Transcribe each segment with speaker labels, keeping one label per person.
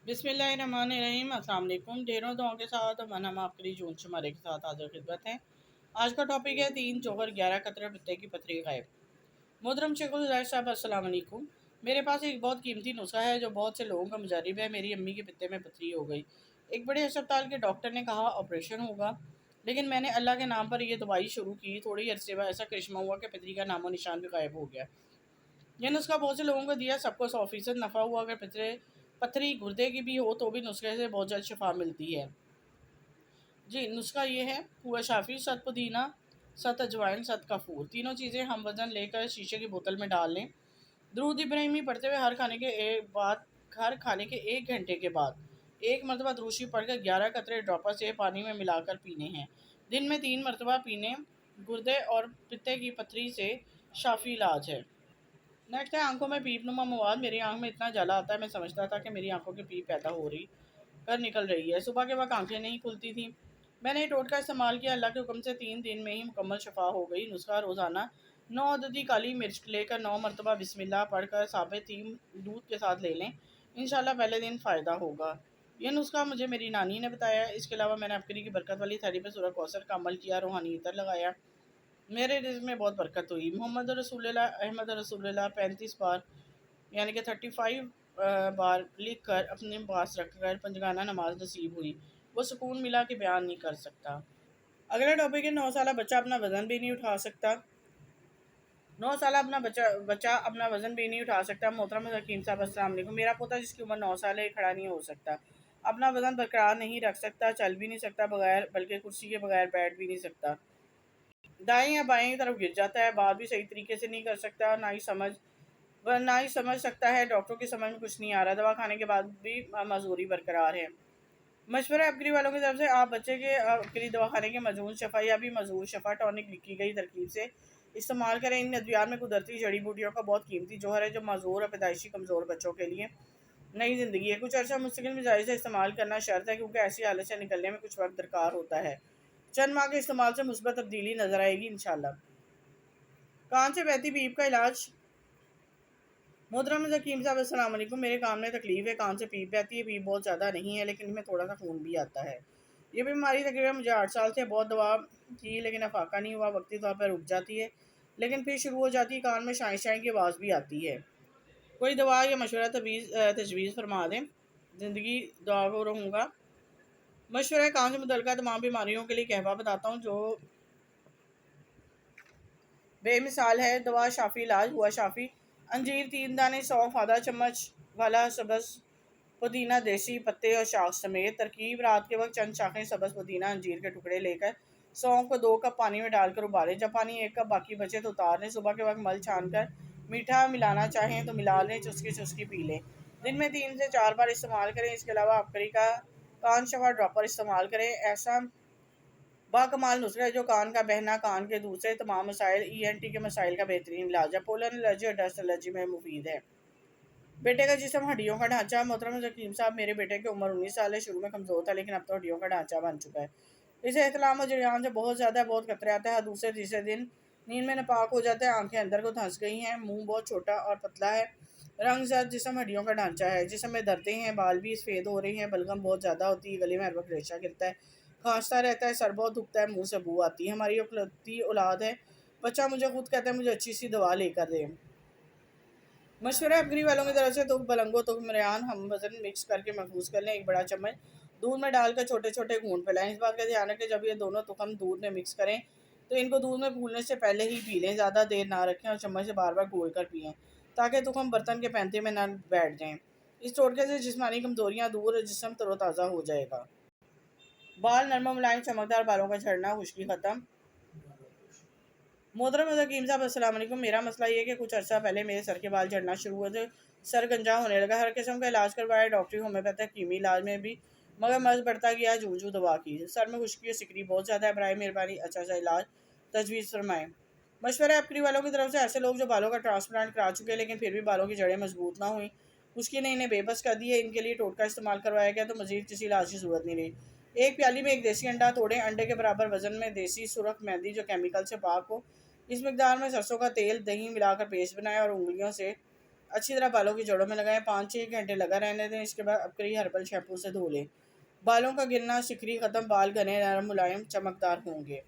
Speaker 1: बिस्मिल्लाहिर्रहमानिर्रहीम। अस्सलाम वालेकुम। ढेरों दुआओं के साथ हम आपके लिए जून शुमारे के साथ हाजिर खिदमत हैं। आज का टॉपिक है 3 जौहर 11 कतरे पित्ते की पथरी गायब। मोहतरम शेखुल ज़ाहिर साहब अस्सलाम वालेकुम। मेरे पास एक बहुत कीमती नुस्खा है जो बहुत से लोगों का मुजारिब है। मेरी अम्मी के पित्ते में पथरी हो गई। एक बड़े अस्पताल के डॉक्टर ने कहा ऑपरेशन होगा, लेकिन मैंने अल्लाह के नाम पर यह दवाई शुरू की। थोड़ी अरसे बाद ऐसा करिश्मा हुआ कि पथरी का नामो निशान भी गायब हो गया। यह नुस्खा बहुत से लोगों को दिया, सबको 100% नफ़ा हुआ। अगर पथरी गुर्दे की भी हो तो भी नुस्खे से बहुत जल्द शिफा मिलती है। जी, नुस्खा ये है, हुआ शाफी, सत पुदीना, सत अजवाइन, सत कपूर, तीनों चीज़ें हम वज़न लेकर शीशे की बोतल में डाल लें। दुरूद इब्राहिमी पढ़ते हुए हर खाने के 1 घंटे के बाद एक मरतबा दुरूद पढ़कर 11 कतरे ड्रॉपर से पानी में मिलाकर पीने हैं। दिन में 3 मरतबा पीने। गुर्दे और पित्ते की पथरी से शाफी इलाज है। नेक्स्ट है आंखों में पीपनुमा मवाद। मेरी आंख में इतना जला आता है, मैं समझता था कि मेरी आंखों की पीप पैदा हो रही कर निकल रही है। सुबह के वक्त आंखें नहीं खुलती थी। मैंने ये टोटका इस्तेमाल किया, अल्लाह के हुक्म से 3 दिन में ही मुकम्मल शफा हो गई। नुस्खा रोज़ाना 9 अददी काली मिर्च लेकर 9 मरतबा बिस्मिल्लाह पढ़कर साबित 3 दूध के साथ ले लें। इंशाल्लाह पहले दिन फ़ायदा होगा। यह नुस्खा मुझे मेरी नानी ने बताया। इसके अलावा मैंने अबकरी की बरकत वाली थैली पर सूरह कौसर का अमल किया, रूहानी इतर लगाया। मेरे रिज़्क में बहुत बरकत हुई। मोहम्मद रसूलुल्लाह अहमद रसूलुल्लाह 35 बार यानी कि 35 बार लिख कर अपने पास रखकर पंजगाना नमाज नसीब हुई। वो सुकून मिला कि बयान नहीं कर सकता। अगला टॉपिक है 9 साल बच्चा अपना वज़न भी नहीं उठा सकता। 9 साल अपना बच्चा बच्चा अपना वज़न भी नहीं उठा सकता। मोहतरम हकीम साहब अस्सलाम वालेकुम। मेरा पोता जिसकी उम्र 9 साल है खड़ा नहीं हो सकता, अपना वज़न बरकरार नहीं रख सकता, चल भी नहीं सकता बगैर, बल्कि कुर्सी के बगैर बैठ भी नहीं सकता। दाएं या बाएं तरफ गिर जाता है, बात भी सही तरीके से नहीं कर सकता, ना ही समझ सकता है। डॉक्टरों की समझ में कुछ नहीं आ रहा, दवा खाने के बाद भी मजबूरी बरकरार है। मशवरा अबकरी वालों की तरफ से, आप बच्चे के अबकरी दवाखाने के मजून शफा या भी मजूर शफा टॉनिक लिखी गई तरकीब से इस्तेमाल करें। इन अद्वियात में कुदरती जड़ी बूटियों का बहुत कीमती जौहर है जो मजूर और पैदाइशी कमज़ोर बच्चों के लिए नई ज़िंदगी है। कुछ अर्सा मुस्तकिल मिजाज से इस्तेमाल करना शर्त है, क्योंकि ऐसी हालत से निकलने में कुछ वक्त दरकार होता है। चंद माह के इस्तेमाल से मुस्बत तब्दीली नजर आएगी इंशाल्लाह। कान से बहती पीप का इलाज। मोहतरम हकीम साहब अस्सलाम वालेकुम। मेरे कान में तकलीफ़ है, कान से पीप बहती है। पीप बहुत ज़्यादा नहीं है, लेकिन इसमें थोड़ा सा खून भी आता है। ये बीमारी तकरीबन मुझे 8 साल से, बहुत दवा की लेकिन अफाका नहीं हुआ। वक्ती तौर पर रुक जाती है, लेकिन फिर शुरू हो जाती है। कान में शाई शाई की आवाज़ भी आती है। कोई दवा या मशवरा तजवीज़ फरमा दें, ज़िंदगी दुआ को रहूँगा। मशवरा कान से मुतल्लिक़ तमाम बीमारियों के लिए कहवा बताता हूँ जो बेमिसाल है। दवा शाफ़ी इलाज हुआ शाफ़ी। अंजीर 3 दाने, सौंफ आधा चम्मच वाला सब्ज़ पुदीना, देसी पत्ते और शाख समेत। तरकीब, रात के वक्त चंद शाखें सब्ज़ पुदीना अंजीर के टुकड़े लेकर सौंफ को 2 कप पानी में डालकर उबालें। जब पानी 1 कप बाकी बचे तो उतार लें। सुबह के वक्त मल छान कर मीठा मिलाना चाहें तो मिला लें, चुस्की चुस्की पी लें। दिन में 3 से 4 बार इस्तेमाल करें। इसके अलावा अबकरी का कान शफा ड्रॉपर इस्तेमाल करें। ऐसा बाकमाल नुस्खा है जो कान का बहना, कान के दूसरे तमाम मसाइल, ENT के मसाइल का बेहतरीन इलाज है। पोलन एलर्जी और डस्ट एलर्जी में मुफीद है। बेटे का जिस्म, हड्डियों का ढांचा। मोहतरम हकीम साहब, मेरे बेटे की उम्र 19 साल है। शुरू में कमज़ोर था, लेकिन अब तो हड्डियों का ढांचा बन चुका है। इसे एहतलाम और जरियान से बहुत ज़्यादा बहुत खतरे आता है। दूसरे तीसरे दिन नींद में नापाक हो जाता है। आंखें अंदर को धंस गई हैं। मुंह बहुत छोटा और पतला है। रंग जर्द जिस्म, हड्डियों का ढांचा है। जिस्म में दर्दें हैं, बाल भी सफ़ेद हो रही हैं। बलगम बहुत ज़्यादा होती है। गले में हर वक्त रेशा गिरता है। खांसता रहता है। सर बहुत दुखता है। मुँह से बू आती है। हमारी इकलौती औलाद है। बच्चा मुझे खुद कहता है मुझे अच्छी सी दवा लेकर दें। मशवरा अबकरी वालों की तरफ से, तुक बलंगो तुक मरयान हम वज़न मिक्स करके महफूज कर लें। 1 बड़ा चम्मच दूध में डालकर छोटे छोटे घूंट पिलाएं। इस बात का ध्यान रखें जब ये दोनों तुखम दूध में मिक्स करें तो इनको दूध में फूलने से पहले ही पी लें। ज़्यादा देर ना रखें और चम्मच से बार बार घोल कर पिएँ, ताकि तुखम बर्तन के पैंते में न बैठ जाएँ। इस टोटके से जिस्मानी कमज़ोरियाँ दूर और जिस्म तरोताज़ा हो जाएगा। बाल नरम मुलायम चमकदार बालों का झड़ना, खुश्की ख़त्म। मोहतरम हकीम साहब अस्सलाम वालेकुम। मेरा मसला ये है कि कुछ अर्सा पहले मेरे सर के बाल झड़ना शुरू हुए थे। सर गंजा होने लगा। हर किस्म का इलाज करवाया, डॉक्टरी, होम्योपैथिक, कीमी इलाज में भी, मगर मर्ज़ बढ़ता गया। जूझू दवा की। सर में खुश्की और सिकरी बहुत ज़्यादा है। बराए मेहरबानी अच्छा सा इलाज तजवीज़ फरमाएँ। मशवरा अबकरी वालों की तरफ से, ऐसे लोग जो बालों का ट्रांसप्लांट करा चुके हैं लेकिन फिर भी बालों की जड़ें मजबूत ना हुई, खुश्की ने इन्हें बेबस कर दी है। इनके लिए टोटका इस्तेमाल करवाया गया तो मजीद किसी इलाज की ज़रूरत नहीं रही। एक प्याली में एक देसी अंडा तोड़ें। अंडे के बराबर वजन में देसी सुरख मेहंदी जो केमिकल से पाक हो, इस मिकदार में सरसों का तेल, दही मिलाकर पेस्ट बनाएं और उंगलियों से अच्छी तरह बालों की जड़ों में लगाएं, 5-6 घंटे लगा रहने दें। इसके बाद अपकरी हर्बल शैम्पू से धो लें। बालों का गिरना, सिकरी खत्म, बाल घने, नरम, मुलायम, चमकदार होंगे।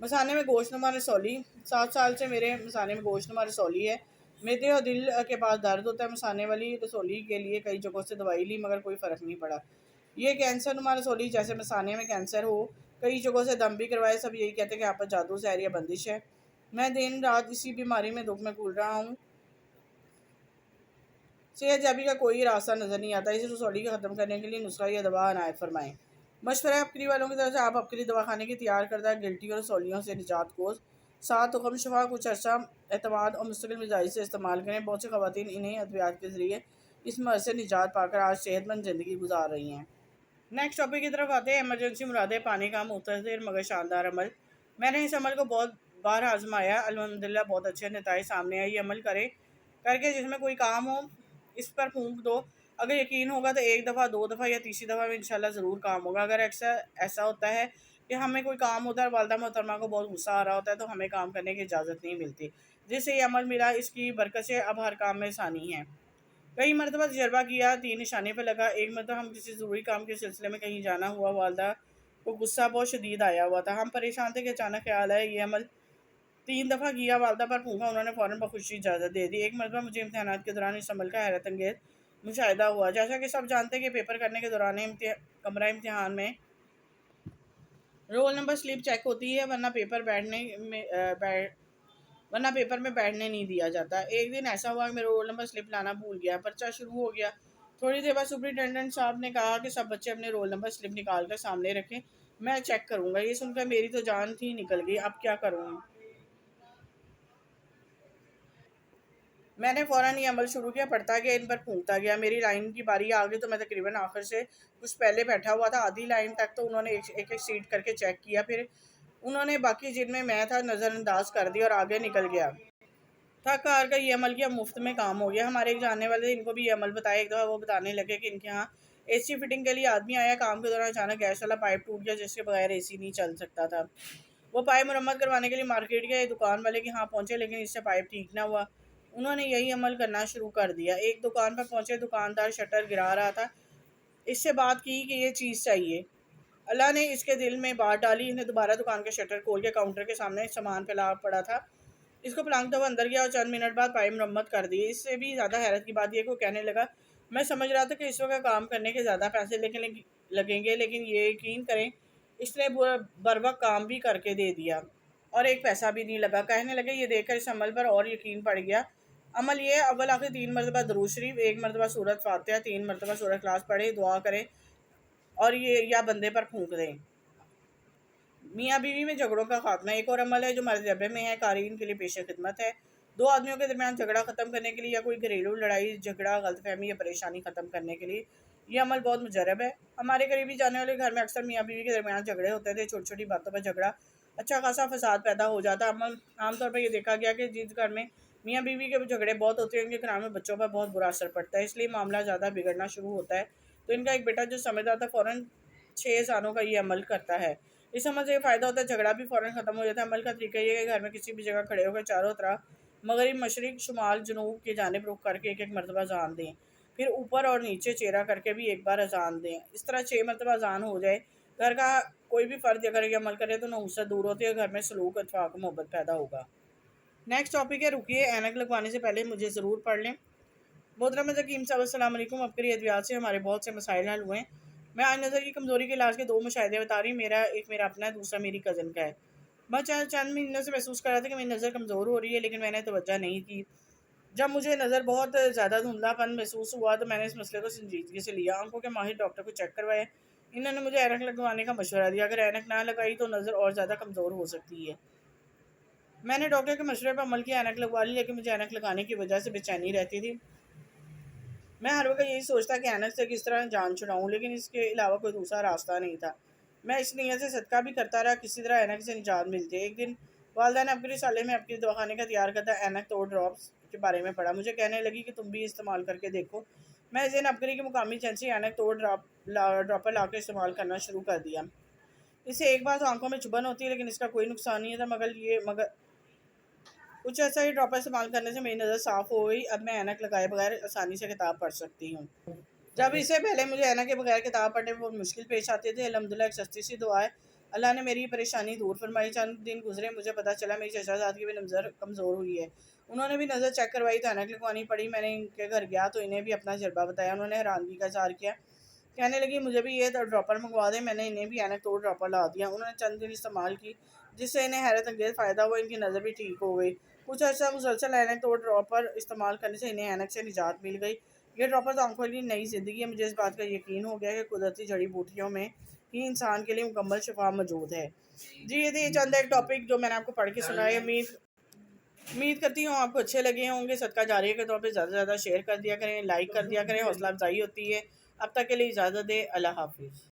Speaker 1: मसाने में गोश्तनुमा रसौली। 7 साल से मेरे मसाने में गोश्तनुमा रसौली है। मेदे और दिल के पास दर्द होता है। मसाने वाली रसौली के लिए कई जगहों से दवाई ली मगर कोई फ़र्क नहीं पड़ा। ये कैंसर नुमा रसौली, जैसे मसाने में कैंसर हो। कई जगहों से दम भी करवाए, सब यही कहते हैं कि आप पर जादू सहर या बंदिश है। मैं दिन रात इसी बीमारी में दुख में कूल रहा हूँ। सेहतयाबी का कोई रास्ता नज़र नहीं आता। इस रसौली को ख़त्म करने के लिए नुस्खा या दवा अनायत फरमाएं। मशवरा अपकरी वालों की तरफ से, आप अपकरी दवाखाने की तैयार करदा गिल्टी और रसौलियों से निजात कोस 7 हुक्म शफा कुछ अर्सा एतमाद और मुस्तकिल मिजाज से इस्तेमाल करें। बहुत सी ख़वातीन इन्हें अद्वियात के ज़रिए इस मर्ज़ से निजात पाकर आज सेहतमंद ज़िंदगी गुजार रही हैं। नेक्स्ट टॉपिक की तरफ आते हैं। इमरजेंसी मुरादे पाने का मुख्तसर मगर शानदार अमल। मैंने इस अमल को बहुत बार आजमाया, अल्हम्दुलिल्लाह बहुत अच्छे नतीजे सामने आए। ये अमल करें करके जिसमें कोई काम हो, इस पर फूंक दो। अगर यकीन होगा तो 1 दफ़ा, 2 दफ़ा या तीसरी दफ़ा में इंशाल्लाह ज़रूर काम होगा। अगर अक्सर ऐसा होता है कि हमें कोई काम होता है, वालदा मोहतरमा को बहुत गुस्सा आ रहा होता है, तो हमें काम करने की इजाज़त नहीं मिलती, जिससे ये अमल मिला। इसकी बरकत से अब हर काम में आसानी है। कई मरतबा तजर्बा किया, 3 निशाने पर लगा। एक मरतबा हम किसी ज़रूरी काम के सिलसिले में कहीं जाना हुआ, वालदा को गुस्सा बहुत शदीद आया हुआ था। हम परेशान थे कि अचानक ख्याल आया ये अमल 3 दफ़ा किया, वालदा पर फूंका, उन्होंने फ़ौरन बखुशी इजाज़त दे दी। एक मरतबा मुझे इम्तिहानात के दौरान इस अमल का हैरत अंगेज़ मुशाहिदा हुआ। जैसा कि सब जानते हैं कि पेपर करने के दौरान कमरा इम्तिहान में रोल नंबर स्लिप चेक होती है, वरना पेपर में बैठने नहीं दिया जाता। एक दिन ऐसा हुआ कि मैं रोल नंबर स्लिप लाना भूल गया। पर्चा शुरू हो गया। थोड़ी देर बाद सुपरिटेंडेंट साहब ने कहा कि सब बच्चे अपने रोल नंबर स्लिप निकाल कर सामने रखें, मैं चेक करूँगा। ये सुनकर मेरी तो जान थी निकल गई, अब क्या करूँ। मैंने फ़ौरन ये अमल शुरू किया, पढ़ता गया, इन पर फूंकता गया। मेरी लाइन की बारी आ गई तो मैं तकरीबन आखिर से कुछ पहले बैठा हुआ था। आधी लाइन तक तो उन्होंने एक एक सीट करके चेक किया, फिर उन्होंने बाकी जिनमें मैं था नज़रअंदाज कर दिया और आगे निकल गया। थक हार कर ये अमल किया, मुफ्त में काम हो गया। हमारे एक जानने वाले थे, इनको भी ये अमल बताया। एक दफ़ा वो बताने लगे कि इनके यहाँ एसी फिटिंग के लिए आदमी आया। काम के दौरान अचानक गैस वाला पाइप टूट गया, जिसके बगैर एसी नहीं चल सकता था। वो पाइप मरम्मत करवाने के लिए मार्केट गए, दुकान वाले के यहाँ पहुँचे, लेकिन इससे पाइप ठीक ना हुआ। उन्होंने यही अमल करना शुरू कर दिया। एक दुकान पर पहुँचे, दुकानदार शटर गिरा रहा था। इससे बात की कि ये चीज़ चाहिए। अल्लाह ने इसके दिल में बात डाली। इसने दोबारा दुकान का शटर खोल के काउंटर के सामने सामान फैला पड़ा था, इसको पलांगता हुआ अंदर गया और चंद मिनट बाद पाइप मरम्मत कर दी। इससे भी ज़्यादा हैरत की बात यह कि वो कहने लगा, मैं समझ रहा था कि इस वक्त काम करने के ज़्यादा पैसे लगेंगे, लेकिन ये यकीन करें इसने बर वक्त काम भी करके दे दिया और एक पैसा भी नहीं लगा। कहने लगे ये देखकर इस अमल पर और यकीन पड़ गया। अमल ये अव्वल आखिर 3 मरतबा दरूद शरीफ, 1 मरतबा सूरत फातिहा, 3 मरतबा सूरह इखलास पढ़े, दुआ करें और ये या बंदे पर फूंक दें। मियाँ बीवी में झगड़ों का खात्मा एक और अमल है जो मरतबे में है, कारीन के लिए पेश खिदमत है। दो आदमियों के दरमियान झगड़ा ख़त्म करने के लिए या कोई घरेलू लड़ाई झगड़ा गलतफहमी या परेशानी ख़त्म करने के लिए यह अमल बहुत मुजरब है। हमारे करीबी जाने वाले घर में अक्सर मियाँ बीवी के दरमियान झगड़े होते थे। छोटी छोटी बातों पर झगड़ा अच्छा खासा फसाद पैदा हो जाता। अमल आमतौर पर यह देखा गया कि जिस घर में मियाँ बीवी के झगड़े बहुत होते हैं, उनके घरान में बच्चों पर बहुत बुरा असर पड़ता है, इसलिए मामला ज़्यादा बिगड़ना शुरू होता है। तो इनका एक बेटा जो समझदार था फ़ौरन 6 सालों का ये अमल करता है। इस अमल से ये फ़ायदा होता है, झगड़ा भी फ़ौरन ख़त्म हो जाता है। अमल का तरीका ये है कि घर में किसी भी जगह खड़े होकर चारों तरफ मगरिब, मशरिक़, शुमाल, जनूब की जानिब रुख करके एक एक मरतबा अज़ान दें। फिर ऊपर और नीचे चेहरा करके भी एक बार अज़ान दें। इस तरह 6 मरतबा अज़ान हो जाए। घर का कोई भी फ़र्द अगर ये अमल करे तो नहुसत दूर होती है, घर में सलूक, इत्तेफ़ाक, मोहब्बत पैदा होगा। नेक्स्ट टॉपिक है रुकिए ऐनक लगवाने से पहले मुझे ज़रूर पढ़ लें। मोहतरम हकीम साहब अस्सलाम वालेकुम। आपके अद्वियात से हमारे बहुत से मसाइल हल हुए हैं। मैं आज नज़र की कमज़ोरी के इलाज के 2 मुशाहिदे बता रही हूँ। एक मेरा अपना है, दूसरा मेरी कज़न का है। मैं चंद महीनों से महसूस कर रहा था कि मेरी नज़र कमज़ोर हो रही है, लेकिन मैंने तवज्जो नहीं की। जब मुझे नज़र बहुत ज़्यादा धुंधलापन महसूस हुआ तो मैंने इस मसले को संजीदगी से लिया। आंखों के माहिर डॉक्टर को चेक करवाया। इन्होंने मुझे ऐनक लगवाने का मशवरा दिया। अगर ऐनक ना लगाई तो नज़र और ज़्यादा कमज़ोर हो सकती है। मैंने डॉक्टर के मशवरे पर अमल किया, ऐनक लगवा ली, लेकिन मुझे ऐनक लगाने की वजह से बेचैनी रहती थी। मैं हर वक्त यही सोचता कि ऐनक से किस तरह जान छुड़ाऊँ, लेकिन इसके अलावा कोई दूसरा रास्ता नहीं था। मैं इस नीयत से सदका भी करता रहा, किसी तरह ऐनक से निजात मिल जाए। एक दिन वालदा ने अपने रिसाले में अपने दवाखाने का तैयार करता ऐनक तोड़ ड्रॉप्स के बारे में पढ़ा। मुझे कहने लगी कि तुम भी इस्तेमाल करके देखो। मैं ज़ेन अपकरी की मुकामी एजेंसी ऐनक तोड़ ड्रॉपर ला कर इस्तेमाल करना शुरू कर दिया। इससे एक बार तो आंखों में चुभन होती है, लेकिन इसका कोई नुकसान नहीं था। मगर कुछ ऐसा ही ड्रॉपर इस्तेमाल करने से मेरी नज़र साफ़ हो गई। अब मैं ऐनक लगाए बगैर आसानी से किताब पढ़ सकती हूँ। जब इससे पहले मुझे ऐनक के बगैर किताब पढ़ने में बहुत मुश्किल पेश आती थी। अल्हम्दुलिल्लाह एक सस्ती सी दुआ है, अल्लाह ने मेरी परेशानी दूर फरमाई। चंद दिन गुजरे, मुझे पता चला मेरी चचाज़ाद की भी नज़र कमज़ोर हुई है। उन्होंने भी नज़र चेक करवाई तो ऐनक लगवानी पड़ी। मैंने इनके घर गया तो इन्हें भी अपना तजुर्बा बताया। उन्होंने हैरानगी का इज़हार किया, कहने लगी मुझे भी ये ड्रॉपर मंगवा दें। मैंने इन्हें भी ऐनक तोड़ ड्रॉपर ला दिया। उन्होंने चंद दिन इस्तेमाल की, जिससे इन्हें हैरत अंगेज़ फ़ायदा हुआ, इनकी नज़र भी ठीक हो गई। कुछ अर्सा मुसलसल ऐनक तोड़ ड्रॉपर इस्तेमाल करने से इन्हें ऐनक से निजात मिल गई। ये ड्रॉपर तो आंखों के लिए नई ज़िंदगी है। मुझे इस बात का यकीन हो गया कि कुदरती जड़ी बूटियों में ही इंसान के लिए मुकम्मल शिफा मौजूद है। जी, ये थी चंद एक टॉपिक जो मैंने आपको पढ़ के सुनाया। उम्मीद करती हूँ आपको अच्छे लगे होंगे। सदका जारिया के तौर पे ज़्यादा से ज़्यादा शेयर कर दिया करें, लाइक कर दिया करें, हौसला अफजाई होती है। अब तक के लिए इजाज़त दें। अल्लाह हाफ़िज़।